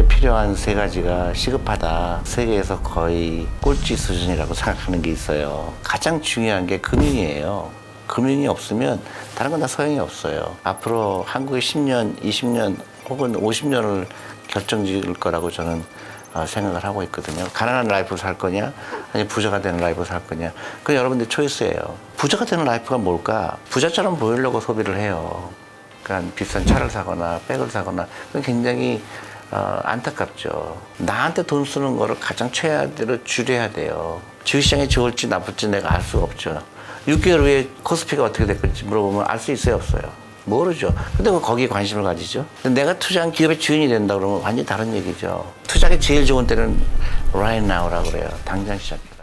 한국에 필요한 세 가지가 시급하다. 세계에서 거의 꼴찌 수준이라고 생각하는 게 있어요. 가장 중요한 게 금융이에요. 금융이 없으면 다른 건 다 소용이 없어요. 앞으로 한국의 10년, 20년 혹은 50년을 결정지을 거라고 저는 생각을 하고 있거든요. 가난한 라이프를 살 거냐, 아니 부자가 되는 라이프를 살 거냐. 그건 여러분들 초이스예요. 부자가 되는 라이프가 뭘까? 부자처럼 보이려고 소비를 해요. 그러니까 비싼 차를 사거나 백을 사거나 그건 굉장히 안타깝죠. 나한테 돈 쓰는 거를 가장 최하대로 줄여야 돼요. 주식시장이 좋을지 나쁠지 내가 알 수가 없죠. 6개월 후에 코스피가 어떻게 될 건지 물어보면 알 수 있어요, 없어요? 모르죠. 근데 왜 거기에 관심을 가지죠? 내가 투자한 기업의 주인이 된다 그러면 완전히 다른 얘기죠. 투자하기 제일 좋은 때는 right now라고 그래요. 당장 시작해라.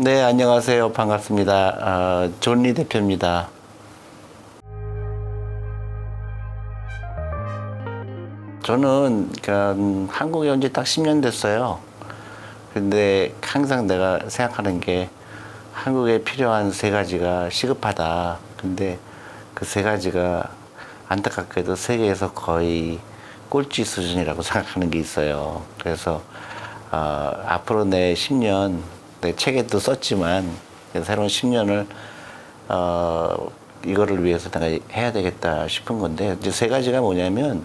네, 안녕하세요. 반갑습니다. 존리 대표입니다. 저는 한국에 온 지 딱 10년 됐어요. 근데 항상 내가 생각하는 게 한국에 필요한 세 가지가 시급하다. 근데 그 세 가지가 안타깝게도 세계에서 거의 꼴찌 수준이라고 생각하는 게 있어요. 그래서 앞으로 내 10년, 내 책에도 썼지만 새로운 10년을 이거를 위해서 내가 해야 되겠다 싶은 건데 이제 세 가지가 뭐냐면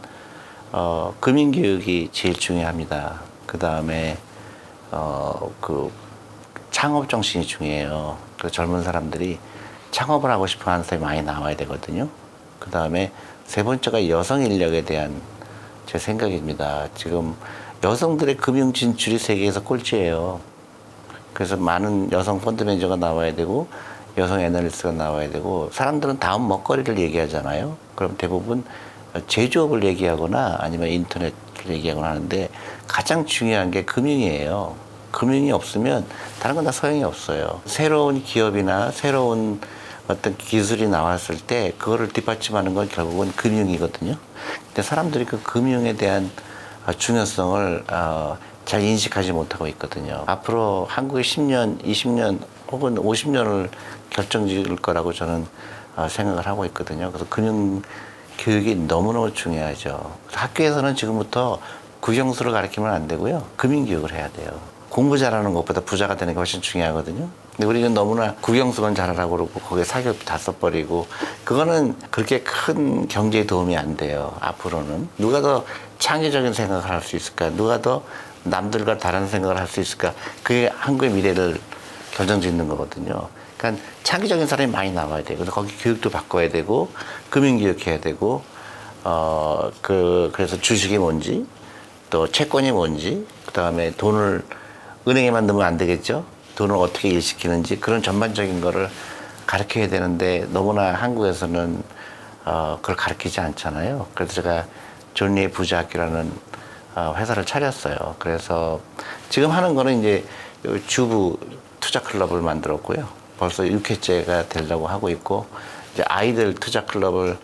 금융교육이 제일 중요합니다. 그 다음에 그 창업 정신이 중요해요. 그 젊은 사람들이 창업을 하고 싶어 하는 사람이 많이 나와야 되거든요. 그 다음에 세 번째가 여성 인력에 대한 제 생각입니다. 지금 여성들의 금융 진출이 세계에서 꼴찌예요. 그래서 많은 여성 펀드 매니저가 나와야 되고 여성 애널리스트가 나와야 되고 사람들은 다음 먹거리를 얘기하잖아요. 그럼 대부분 제조업을 얘기하거나 아니면 인터넷을 얘기하거나 하는데 가장 중요한 게 금융이에요. 금융이 없으면 다른 건 다 소용이 없어요. 새로운 기업이나 새로운 어떤 기술이 나왔을 때 그거를 뒷받침하는 건 결국은 금융이거든요. 근데 사람들이 그 금융에 대한 중요성을 잘 인식하지 못하고 있거든요. 앞으로 한국의 10년, 20년 혹은 50년을 결정지을 거라고 저는 생각을 하고 있거든요. 그래서 금융 교육이 너무너무 중요하죠. 학교에서는 지금부터 국영수를 가르치면 안 되고요. 금융 교육을 해야 돼요. 공부 잘하는 것보다 부자가 되는 게 훨씬 중요하거든요. 근데 우리는 너무나 국영수만 잘하라고 그러고 거기에 사교육 다 써버리고 그거는 그렇게 큰 경제에 도움이 안 돼요. 앞으로는 누가 더 창의적인 생각을 할 수 있을까? 누가 더 남들과 다른 생각을 할 수 있을까? 그게 한국의 미래를 결정짓는 거거든요. 그러니까 창의적인 사람이 많이 나와야 돼요. 그래서 거기 교육도 바꿔야 되고 금융교육해야 되고 그래서 주식이 뭔지 또 채권이 뭔지 그다음에 돈을 은행에만 넣으면 안 되겠죠. 돈을 어떻게 일시키는지 그런 전반적인 거를 가르쳐야 되는데 너무나 한국에서는 그걸 가르치지 않잖아요. 그래서 제가 존리의 부자학교라는 회사를 차렸어요. 그래서 지금 하는 거는 이제 주부 투자 클럽을 만들었고요. 벌써 6회째가 되려고 하고 있고 이제 아이들 투자 클럽을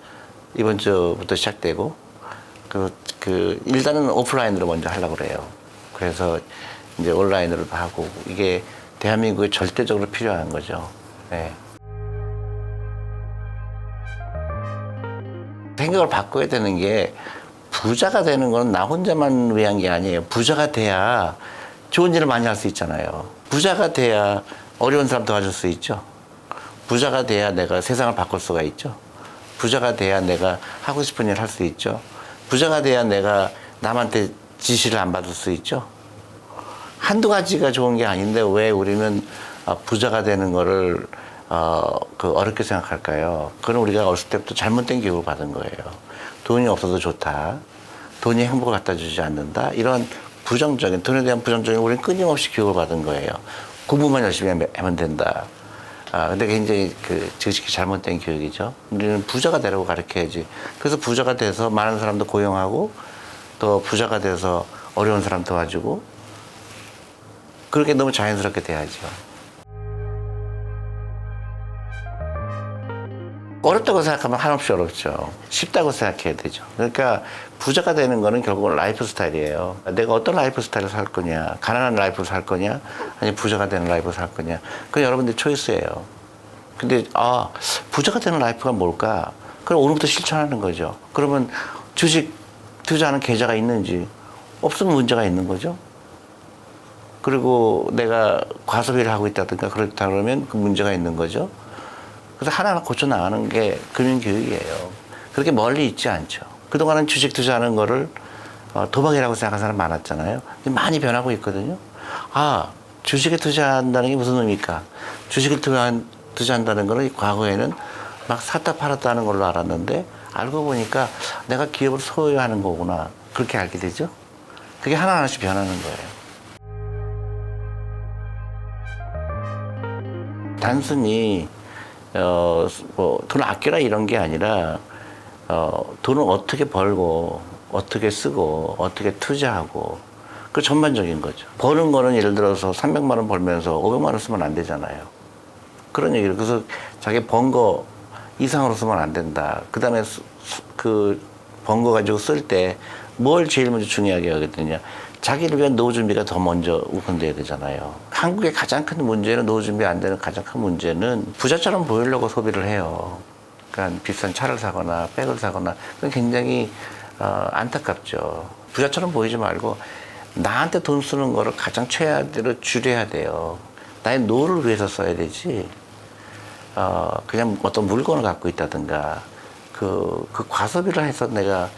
이번 주부터 시작되고 일단은 오프라인으로 먼저 하려고 그래요. 그래서 이제 온라인으로 하고 이게 대한민국에 절대적으로 필요한 거죠. 네. 생각을 바꿔야 되는 게 부자가 되는 건 나 혼자만 위한 게 아니에요. 부자가 돼야 좋은 일을 많이 할 수 있잖아요. 부자가 돼야 어려운 사람 도와줄 수 있죠. 부자가 돼야 내가 세상을 바꿀 수가 있죠. 부자가 돼야 내가 하고 싶은 일 할 수 있죠. 부자가 돼야 내가 남한테 지시를 안 받을 수 있죠. 한두 가지가 좋은 게 아닌데 왜 우리는 부자가 되는 거를 어렵게 생각할까요? 그건 우리가 어렸을 때부터 잘못된 교육을 받은 거예요. 돈이 없어도 좋다. 돈이 행복을 갖다 주지 않는다. 이런 부정적인, 돈에 대한 부정적인 우리는 끊임없이 교육을 받은 거예요. 공부만 열심히 하면 된다. 근데 굉장히 지식이 잘못된 교육이죠. 우리는 부자가 되라고 가르쳐야지. 그래서 부자가 돼서 많은 사람도 고용하고 또 부자가 돼서 어려운 사람 도와주고 그렇게 너무 자연스럽게 돼야죠. 어렵다고 생각하면 한없이 어렵죠. 쉽다고 생각해야 되죠. 그러니까 부자가 되는 거는 결국은 라이프 스타일이에요. 내가 어떤 라이프 스타일을 살 거냐, 가난한 라이프를 살 거냐, 아니면 부자가 되는 라이프를 살 거냐. 그건 여러분들 초이스예요. 근데 부자가 되는 라이프가 뭘까? 그럼 오늘부터 실천하는 거죠. 그러면 주식 투자하는 계좌가 있는지 없으면 문제가 있는 거죠. 그리고 내가 과소비를 하고 있다든가 그렇다 그러면 그 문제가 있는 거죠. 그래서 하나하나 고쳐 나가는 게 금융교육이에요. 그렇게 멀리 있지 않죠. 그동안은 주식 투자하는 거를 도박이라고 생각하는 사람 많았잖아요. 많이 변하고 있거든요. 주식에 투자한다는 게 무슨 의미일까? 주식을 투자한다는 거는 과거에는 막 샀다 팔았다 하는 걸로 알았는데 알고 보니까 내가 기업을 소유하는 거구나. 그렇게 알게 되죠. 그게 하나하나씩 변하는 거예요. 단순히 돈 아껴라 이런 게 아니라 돈을 어떻게 벌고 어떻게 쓰고 어떻게 투자하고 그 전반적인 거죠. 버는 거는 예를 들어서 300만 원 벌면서 500만 원 쓰면 안 되잖아요. 그런 얘기를. 그래서 자기 번 거 이상으로 쓰면 안 된다. 그 다음에 그 번 거 가지고 쓸 때 뭘 제일 먼저 중요하게 하거든요. 자기를 위한 노후 준비가 더 먼저 우선돼야 되잖아요. 한국의 가장 큰 문제는 노후 준비 안 되는 가장 큰 문제는 부자처럼 보이려고 소비를 해요. 그러니까 비싼 차를 사거나 백을 사거나 그건 굉장히 안타깝죠. 부자처럼 보이지 말고 나한테 돈 쓰는 거를 가장 최하대로 줄여야 돼요. 나의 노후를 위해서 써야 되지. 그냥 어떤 물건을 갖고 있다든가 그 과소비를 해서 내가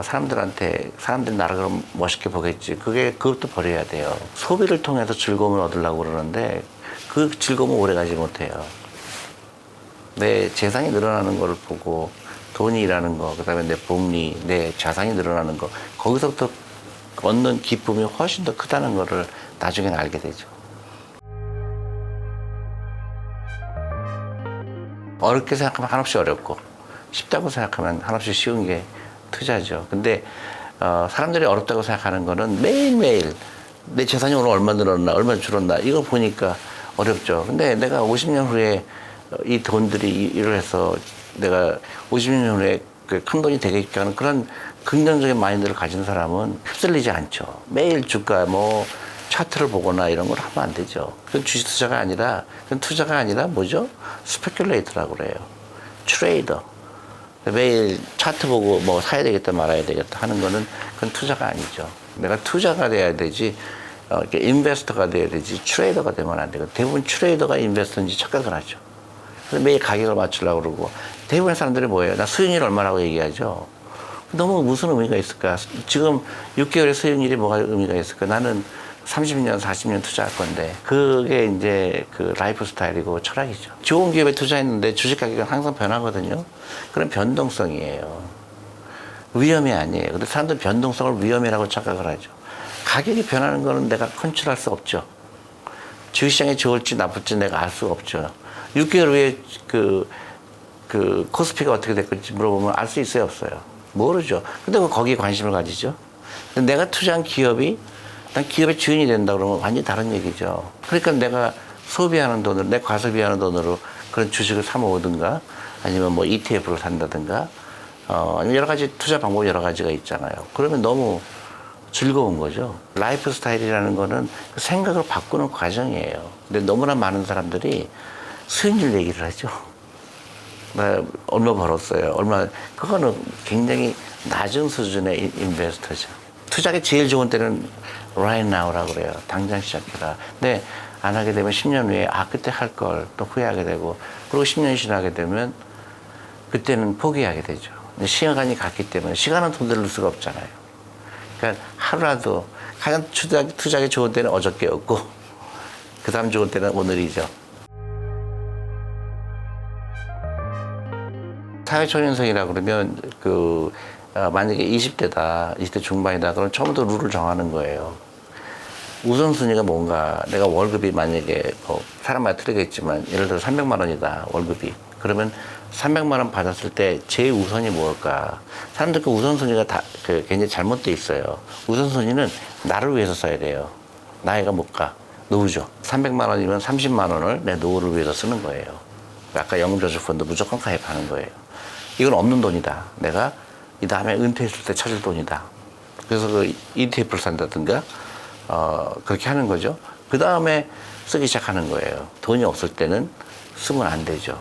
사람들이 나를 그럼 멋있게 보겠지. 그것도 버려야 돼요. 소비를 통해서 즐거움을 얻으려고 그러는데 그 즐거움은 오래 가지 못해요. 내 재산이 늘어나는 걸 보고 돈이 일하는 거, 그 다음에 내 복리, 내 자산이 늘어나는 거, 거기서부터 얻는 기쁨이 훨씬 더 크다는 거를 나중에는 알게 되죠. 어렵게 생각하면 한없이 어렵고 쉽다고 생각하면 한없이 쉬운 게 투자죠. 근데 사람들이 어렵다고 생각하는 거는 매일매일 내 재산이 오늘 얼마 늘었나 얼마 줄었나 이거 보니까 어렵죠. 근데 내가 50년 후에 이 돈들이 일을 해서 내가 50년 후에 큰 돈이 되겠게 하는 그런 긍정적인 마인드를 가진 사람은 휩쓸리지 않죠. 매일 주가 차트를 보거나 이런 걸 하면 안 되죠. 그건 주식 투자가 아니라, 그건 투자가 아니라 뭐죠? 스페큘레이터라고 그래요. 트레이더. 매일 차트 보고 사야 되겠다 말아야 되겠다 하는 거는 그건 투자가 아니죠. 내가 투자가 돼야 되지, 인베스터가 돼야 되지, 트레이더가 되면 안 되고, 대부분 트레이더가 인베스터인지 착각을 하죠. 그래서 매일 가격을 맞추려고 그러고, 대부분의 사람들이 뭐예요? 나 수익률 얼마라고 얘기하죠. 너무 무슨 의미가 있을까? 지금 6개월의 수익률이 뭐가 의미가 있을까? 나는 30년, 40년 투자할 건데, 그게 이제 그 라이프 스타일이고 철학이죠. 좋은 기업에 투자했는데 주식 가격은 항상 변하거든요. 그런 변동성이에요. 위험이 아니에요. 근데 사람들은 변동성을 위험이라고 착각을 하죠. 가격이 변하는 거는 내가 컨트롤할 수 없죠. 주식시장이 좋을지 나쁠지 내가 알 수가 없죠. 6개월 후에 그 코스피가 어떻게 될 건지 물어보면 알 수 있어요, 없어요? 모르죠. 근데 거기에 관심을 가지죠. 근데 내가 투자한 기업이 난 기업의 주인이 된다 그러면 완전히 다른 얘기죠. 그러니까 내가 소비하는 돈으로, 내 과소비하는 돈으로 그런 주식을 사 모으든가 아니면 ETF를 산다든가 아니면 여러 가지 투자 방법이 여러 가지가 있잖아요. 그러면 너무 즐거운 거죠. 라이프 스타일이라는 거는 생각을 바꾸는 과정이에요. 근데 너무나 많은 사람들이 수익률 얘기를 하죠. 나 얼마 벌었어요. 그거는 굉장히 낮은 수준의 인베스터죠. 투자가 제일 좋은 때는 right now라고 그래요. 당장 시작해라. 근데 안 하게 되면 10년 후에 그때 할 걸 또 후회하게 되고, 그리고 10년이 지나게 되면 그때는 포기하게 되죠. 근데 시간이 갔기 때문에 시간은 돈 들일 수가 없잖아요. 그러니까 하루라도 가장 투자하기 좋은 때는 어저께였고 그 다음 좋은 때는 오늘이죠. 사회초년생이라 그러면 만약에 20대 중반이다 그러면 처음부터 룰을 정하는 거예요. 우선순위가 뭔가, 내가 월급이 만약에 사람마다 틀리겠지만 예를 들어 300만 원이다 월급이. 그러면 300만 원 받았을 때 제 우선이 뭘까? 사람들 그 우선순위가 다 굉장히 잘못돼 있어요. 우선순위는 나를 위해서 써야 돼요. 나이가 못 가. 노후죠. 300만 원이면 30만 원을 내 노후를 위해서 쓰는 거예요. 아까 연금저축펀드 무조건 가입하는 거예요. 이건 없는 돈이다. 내가 이 다음에 은퇴했을 때 찾을 돈이다. 그래서 ETF를 산다든가 그렇게 하는 거죠. 그 다음에 쓰기 시작하는 거예요. 돈이 없을 때는 쓰면 안 되죠.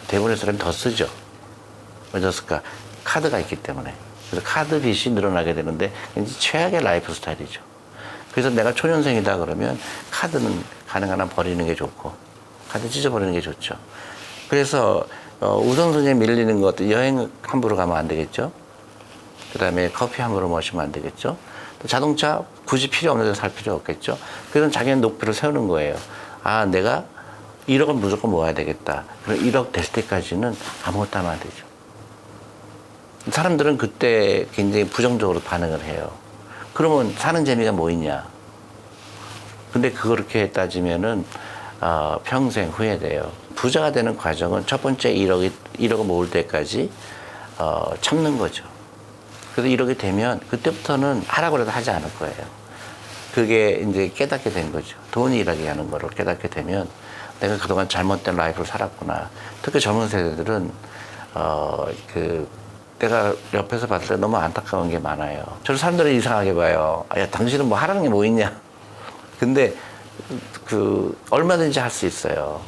대부분의 사람이 더 쓰죠. 왜 그랬을까? 카드가 있기 때문에. 그래서 카드 빚이 늘어나게 되는데 왠지 최악의 라이프 스타일이죠. 그래서 내가 초년생이다 그러면 카드는 가능한 한 버리는 게 좋고 카드 찢어버리는 게 좋죠. 그래서 우선순위에 밀리는 것도 여행 함부로 가면 안 되겠죠. 그 다음에 커피 함부로 마시면 안 되겠죠. 또 자동차 굳이 필요 없는 데서 살 필요 없겠죠. 그래서 자기는 목표를 세우는 거예요. 아, 내가 1억은 무조건 모아야 되겠다. 그럼 1억 될 때까지는 아무것도 하면 안 되죠. 사람들은 그때 굉장히 부정적으로 반응을 해요. 그러면 사는 재미가 뭐 있냐. 근데 그렇게 따지면은 평생 후회돼요. 부자가 되는 과정은 첫 번째 1억을 모을 때까지 참는 거죠. 그래서 1억이 되면 그때부터는 하라고 해도 하지 않을 거예요. 그게 이제 깨닫게 된 거죠. 돈이 일하게 하는 거를 깨닫게 되면 내가 그동안 잘못된 라이프를 살았구나. 특히 젊은 세대들은 내가 옆에서 봤을 때 너무 안타까운 게 많아요. 저를 사람들은 이상하게 봐요. 야, 당신은 뭐 하라는 게 뭐 있냐? 근데 얼마든지 할 수 있어요.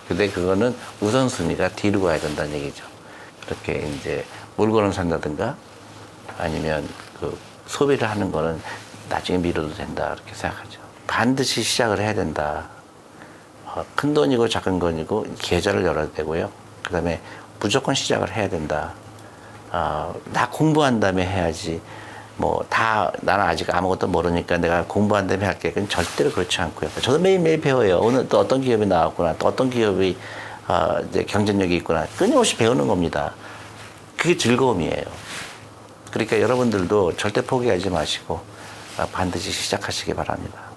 근데 그거는 우선순위가 뒤로 가야 된다는 얘기죠. 그렇게 이제 물건을 산다든가 아니면 소비를 하는 거는 나중에 미뤄도 된다. 이렇게 생각하죠. 반드시 시작을 해야 된다. 큰 돈이고 작은 돈이고 계좌를 열어야 되고요. 그 다음에 무조건 시작을 해야 된다. 나 공부한 다음에 해야지. 나는 아직 아무것도 모르니까 내가 공부한 다음에 할게. 그건 절대로 그렇지 않고요. 저도 매일매일 배워요. 오늘 또 어떤 기업이 나왔구나. 또 어떤 기업이 이제 경쟁력이 있구나. 끊임없이 배우는 겁니다. 그게 즐거움이에요. 그러니까 여러분들도 절대 포기하지 마시고 반드시 시작하시기 바랍니다.